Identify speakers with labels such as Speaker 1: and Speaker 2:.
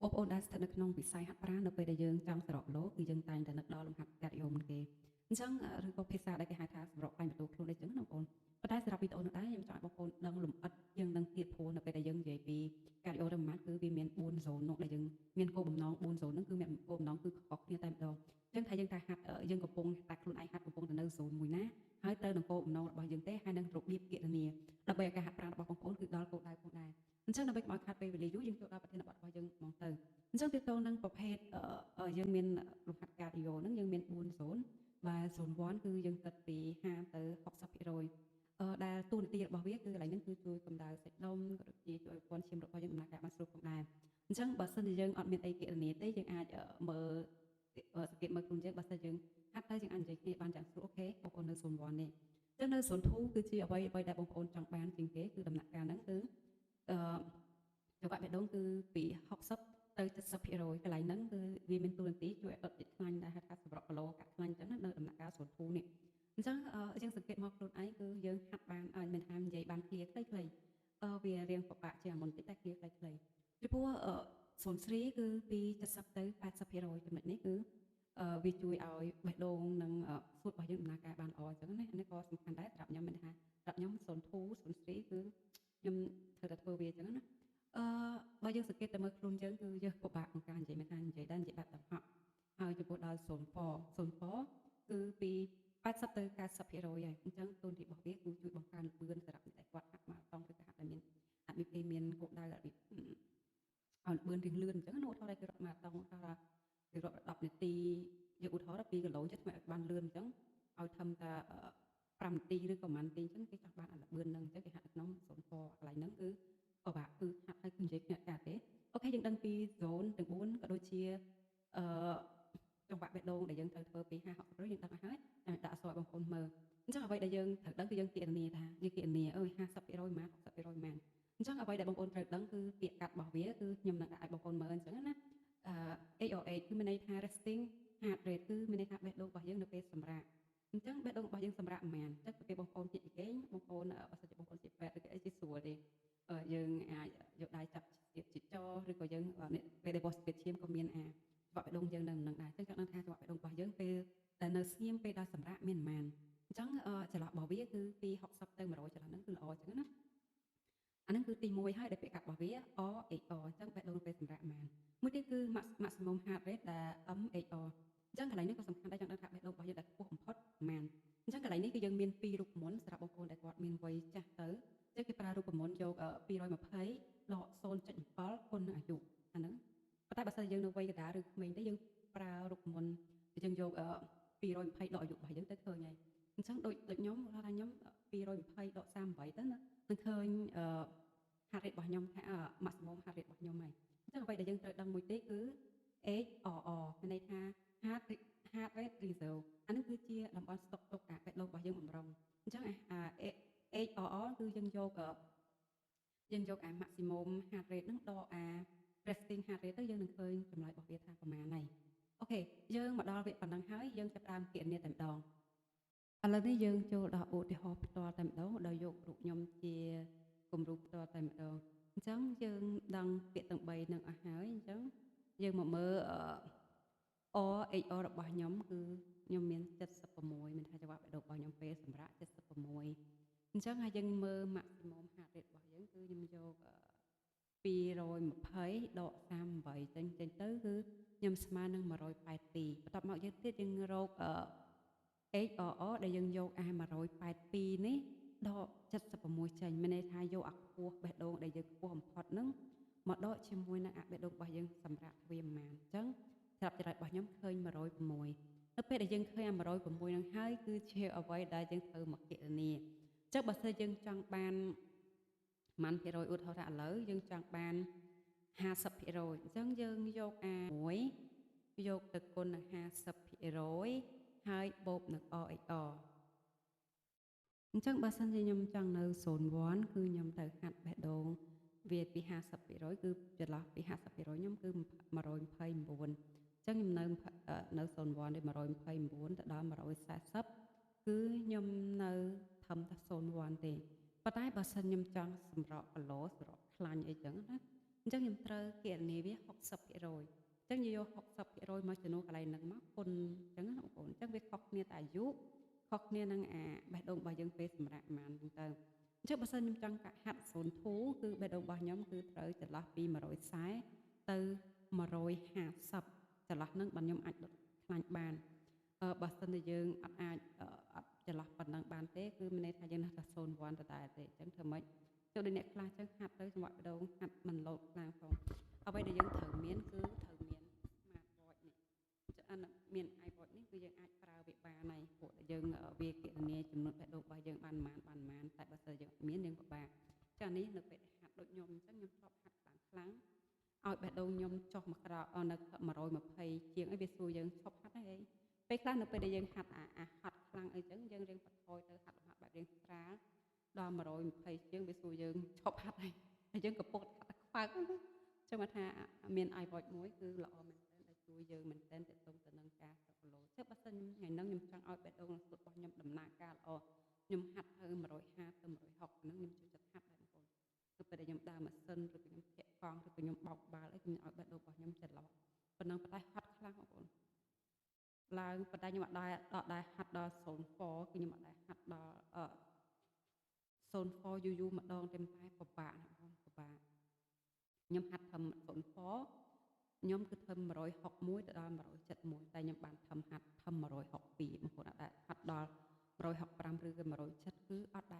Speaker 1: បងប្អូនដែលស្ថិតនៅក្នុងវិស័យហាត់ប្រាណនៅពេលដែលយើងចង់សរុបឡូគឺយើងតែងតែនឹកដល់លំហាត់កាឌីយ៉ូមុនគេអញ្ចឹងឬក៏ភាសាដែលគេហៅថាសម្រកបាញ់បន្ទូខ្លួនអីចឹងណាបងប្អូនប៉ុន្តែសម្រាប់វីដេអូនេះដែរខ្ញុំចង់ឲ្យបងប្អូនដឹងលម្អិតយើងដឹងទៀតព្រោះនៅពេលដែលយើងនិយាយពីកាឌីយ៉ូរ៉ូម៉ាត់គឺវាមាន4 zone នោះដែលយើងមានគោលបំណង4 zone ហ្នឹងគឺមានគោលបំណងគឺខុសៗគ្នាតែម្ដងអញ្ចឹងថាយើងតែហាត់យើងកំពុងតែខ្លួនឯងហាត់កំពុងទៅនៅ zone មួយណាហើយទៅនឹងគោលបំណងរបស់យើងទេហើយនឹងរបៀបគណនាដើម្បីឲ្យការហាត់ប្រាណរបស់បងប្អូនគឺដល់គោលដៅផងដែរអញ្ចឹងដើម្បីកុំឲ្យខាតពេលវេលាយូរយើងចូលដល់ប្រធានបទរបស់យើងហ្មងទៅអញ្ចឹងទាក់ទងនឹងប្រភេទយើងមានលំហាត់កាឌីយ៉ូហ្នឹងយើងមាន4 zone បាទ zone 1គឺយើងគិតពី50ទៅ60%ដែលតួនាទីរបស់វាគឺកន្លែងហ្នឹងគឺជួយកម្ដៅសាច់ដុំក៏ដូចជាជួយឲ្យព័ន្ធឈាមរបស់យើងដំណើរការបានស្រួលផងដែរអញ្ចឹងបើសិនជាយើងអត់មានអីគណនាទេយើងអាចមើលសង្កេតមើលខ្លួនយើងបើសិនយើងហាត់ទៅយើងអាចនិយាយគ្នាបានយ៉ាងស្រួលអូខេបងប្អូននៅ zone 1នេះអញ្ចឹងនៅ zone 2គឺជាអ្វីដែលបងប្អូនចង់បានជាងគេគឺដំណាក់កាលហ្នឹងគឺអឺចង្វាក់បេះដូងគឺពី60ទៅ70%កន្លែងហ្នឹងគឺវាមានតួនាទីជួយឲ្យដុតជាតិខ្លាញ់ដែលហៅថាសម្រក់គីឡូកាត់ខ្លាញ់អញ្ចឹងណានៅដំណាក់កាល0 2នេះអញ្ចឹងយើងសង្កេតមកខ្លួនឯងគឺយើងហាត់បានឲ្យមិនថានិយាយបានឃ្លាខ្លីៗវារៀងពិបាកជាងមុនតិចតែឃ្លាខ្លីៗពីព្រោះ0 3គឺពី70ទៅ80%ចំណុចនេះគឺវាជួយឲ្យបេះដូងនិងសួតរបស់យើងដំណើរការបានល្អអញ្ចឹងណានេះក៏សំខាន់ដែរសម្រាប់ខ្ញុំមិនថាសម្រាប់ខ្ញុំ0 2 0 3គឺខ្ញុំត្រូវតែធ្វើវាអញ្ចឹងណាបើយើងសង្កេតទៅមើលខ្លួនយើងគឺយើងពិបាកក្នុងការនិយាយមិនថានិយាយដែរនិយាយបែបទាំងហក់ហើយចំពោះដល់0 4គឺពី80ទៅ90%ហើយអញ្ចឹងតួនាទីរបស់វាគឺជួយបង្កើនល្បឿនសម្រាប់អ្នកដែលគាត់ហាត់ម៉ារ៉ាតុងឬក៏ហាត់ដែលមានហាត់វាគេមានគោលដៅឲ្យល្បឿនរៀងលឿនអញ្ចឹងណាឧទាហរណ៍គេរត់ម៉ារ៉ាតុងថាគេរត់10នាទីយកឧទាហរណ៍2គីឡូចិត្តធ្វើឲ្យបានលឿនអញ្ចឹងឲ្យធ្វើតែ5នាទីឬក៏ប្រហែលនាទីអញ្ចឹងគេចង់បានឲ្យល្បឿនហ្នឹងអញ្ចឹងគេហាត់នៅក្នុង0 4កន្លែងហ្នឹងគឺពិបាកគឺហាត់ឲ្យគឺនិយាយគ្នាការទេអូខេយើងដឹងពី zone ទាំង4ក៏ដូចជាអឺចង្វាក់បេះដូងដែលយើងត្រូវធ្វើពី50 60%យើងដឹងហើយតែដាក់អក្សរឲ្យបងប្អូនមើលអញ្ចឹងអ្វីដែលយើងត្រូវដឹងគឺយើងគណនាថាយើងគណនា50%ម៉ាន60%ម៉ានអញ្ចឹងអ្វីដែលបងប្អូនត្រូវដឹងគឺពាក្យកាត់របស់វាគឺខ្ញុំនឹងដាក់ឲ្យបងប្អូនមើលអញ្ចឹងណាHRH គឺមានន័យថា resting heart rate គឺមានន័យថាបេះដូងរបស់យើងនៅពេលសម្រាកអញ្ចឹងបេះដូងរបស់យើងសម្រាកប៉ុន្មានអញ្ចឹងពេលបងប្អូនជិះពីគេបងប្អូនបើសិនជាបងប្អូនជាពេទ្យឬក៏អីជាស្រួលទេយើងអាចយកដៃចាប់ជាតិចឬក៏យើងពេលដែលបោះស្ពាតឈាមក៏មានច្របាក់បេះដូងយើងនឹងដែរអញ្ចឹងចង់ដឹងថាច្របាក់បេះដូងរបស់យើងពេលដែលនៅស្ងៀមពេលដល់សម្រាកមានប៉ុន្មានអញ្ចឹងចន្លោះរបស់វាគឺពី60ទៅ100ចន្លោះហ្នឹងគឺល្អអញ្ចឹងណាអាហ្នឹងគឺទី1ហើយដែលពាក្យកាត់របស់វា RHR អញ្ចឹងបេះដូងពេលសម្រាកប៉ុន្មានមួយទៀតគឺ maximum heart rate ដែល MHR អញ្ចឹងកន្លែងនេះក៏សំខាន់ដែរចង់ដឹងថាបេះដូងរបស់យើងដែលខ្ពស់បំផុតប៉ុន្មានអញ្ចឹងកន្លែងនេះគឺយើងមាន2រូបមន្តសម្រាប់បងប្អូនដែលគាត់មានវ័យចាស់ទៅអញ្ចឹងគេប្រើរូបមន្តយក220ដក 0.7 គុណនឹងអាយុអាហ្នឹងប៉ុន្តែបើសិនយើងនៅវ័យកណ្ដាលឬក្មេងទេយើងប្រើរូបមន្តយើងយក220ដកអាយុរបស់យើងទៅឃើញហើយអញ្ចឹងដូចខ្ញុំថាខ្ញុំ220ដក38ទៅណានឹងឃើញheart rate របស់ខ្ញុំថា maximum heart rate របស់ខ្ញុំហើយអញ្ចឹងអ្វីដែលយើងត្រូវដឹងមួយទៀតគឺ HRR មានន័យថា heart rate reserve អានេះគឺជាតំបន់ស្តុកទុកការបេះដូងរបស់យើងបំរុងអញ្ចឹងHRR គឺយើងយកmaximum heart rate ហ្នឹងដកresting heart rate ទៅយើងនឹងឃើញចម្លើយរបស់វាថាប្រមាណហើយអូខេយើងមកដល់វគ្គប៉ុណ្ណឹងហើយយើងចាប់ផ្ដើមគណនាតែម្ដងឥឡូវនេះយើងចូលដល់ឧទាហរណ៍ផ្ទាល់តែម្ដងដោយយករូបខ្ញុំជាគំរូផ្ទាល់តែម្ដងអញ្ចឹងយើងដឹងពាក្យទាំង3នឹងអស់ហើយអញ្ចឹងយើងមកមើលHR របស់ខ្ញុំគឺខ្ញុំមាន76មានថាចង្វាក់បេះដូងរបស់ខ្ញុំពេលសម្រាប់76អញ្ចឹងហើយយើងមើល maximum heart rate របស់យើងគឺខ្ញុំយក220ដក38ចេញទៅគឺខ្ញុំស្មើនឹង182បន្ទាប់មកយើងទៀតយើងរកHRR ដែលយើងយក182នេះដក76ចេញមានន័យថាយកអាខ្ពស់បេះដូងដែលយើងខ្ពស់បំផុតហ្នឹងមកដកជាមួយនឹងអាបេះដូងរបស់យើងសម្រាប់ទ្វាប្រមាណអញ្ចឹងសម្រាប់ចរិតរបស់ខ្ញុំឃើញ106នៅពេលដែលយើងឃើញ106ហ្នឹងហើយគឺជាអ្វីដែលយើងត្រូវមកគណនាអញ្ចឹងបើសិនយើងចង់បានប៉ុន្មានភាគរយឧទាហរណ៍ថាឥឡូវយើងចង់បាន50%អញ្ចឹងយើងយក1យកទៅគុណនឹង50%ហើយបូកនឹង RHR អញ្ចឹងបើសិនជាខ្ញុំចង់នៅ01គឺខ្ញុំទៅហាត់បេះដូងវាពី50%គឺចន្លោះពី50%ខ្ញុំគឺ129អញ្ចឹងខ្ញុំនៅ01នេះ129ទៅដល់140គឺខ្ញុំនៅធំតែ01ទេប៉ុន្តែបើសិនខ្ញុំចង់សម្រកគីឡូសម្រកខ្លាញ់អីចឹងណា អញ្ចឹងខ្ញុំត្រូវគណនាវា60%អញ្ចឹងយក60%មកចំនួនកន្លែងហ្នឹងមកគុណអញ្ចឹងណាបងប្អូនអញ្ចឹងវាខុសគ្នាតែអាយុខុសគ្នានឹងអាបេះដូងរបស់យើងពេលសម្រាប់ប៉ុន្មានហ្នឹងទៅអញ្ចឹងបើសិនខ្ញុំចង់ហាត់សូនធូគឺបេះដូងរបស់ខ្ញុំគឺត្រូវចន្លោះពី140ទៅ150ចន្លោះហ្នឹងបើខ្ញុំអាចដុតខ្លាញ់បានបើសិនជាយើងអត់អាចអត់ចន្លោះប៉ុណ្ណឹងបានទេគឺមានន័យថាយើងនៅតែ01ដដែលទេអញ្ចឹងធ្វើម៉េចចូលដូចអ្នកខ្លះអញ្ចឹងហាត់ទៅចង្វាក់បេះដូងហាត់មិនលោតខ្លាំងផងអ្វីដែលយើងត្រូវមានគឺត្រូវមាន smart watch នេះចាមាន iWatch នេះគឺយើងអាចប្រើវាបានហើយពួកដែលយើងវាគណនាចំនួនបេះដូងរបស់យើងបានប៉ុន្មានតែបើសិនយើងមានយើងពិបាកចានេះនៅពេលហាត់ដូចខ្ញុំអញ្ចឹងខ្ញុំធ្លាប់ហាត់ខ្លាំងឲ្យបេះដូងខ្ញុំចុះមកក្រោនៅ120ជាងអីវាសួរយើងឈប់ហាត់ហើយពេលខ្លះនៅពេលដែលយើងហាត់ហាត់ខ្លាំងអីចឹងយើងរៀងបន្ថយទៅហាត់លំហាត់បែបរៀងស្រាលដល់120ជាងវាសួរយើងឈប់ហាត់ហើយយើងកំពុងហាត់ខ្វើចឹងមកថាមាន iWatch មួយគឺល្អមែនទែនដែលជួយយើងមែនទែនទាក់ទងទៅនឹងការសក់គីឡូចុះបើសិនថ្ងៃហ្នឹងខ្ញុំចង់ឲ្យបេះដូងរបស់ខ្ញុំដំណើរការល្អខ្ញុំហាត់ទៅ150ទៅ160ហ្នឹងខ្ញុំចូលចិត្តហាត់ដែរបងប្អូនគឺពេលដែលខ្ញុំដើរម៉ាស៊ីនឬក៏ខ្ញុំធាក់កង់ឬក៏ខ្ញុំបោកបាល់អីខ្ញុំឲ្យបេះដូងរបស់ខ្ញុំចន្លោះប៉ុណ្ណឹងប៉ុន្តែហាត់ខ្លាំងបងប្អូនឡើងប៉ុន្តែខ្ញុំអត់ដែរហាត់ដល់04គឺខ្ញុំអត់ដែរហាត់ដល់04យូរម្ដងតែពិបាកណាបងពិបាកខ្ញុំហាត់ធ្វើ04ខ្ញុំគឺធ្វើ161ទៅដល់171តែខ្ញុំបានធ្វើហាត់ធ្វើ162បងប្អូនអត់ដែរហាត់ដល់165ឬក៏170គឺអត់ដែរ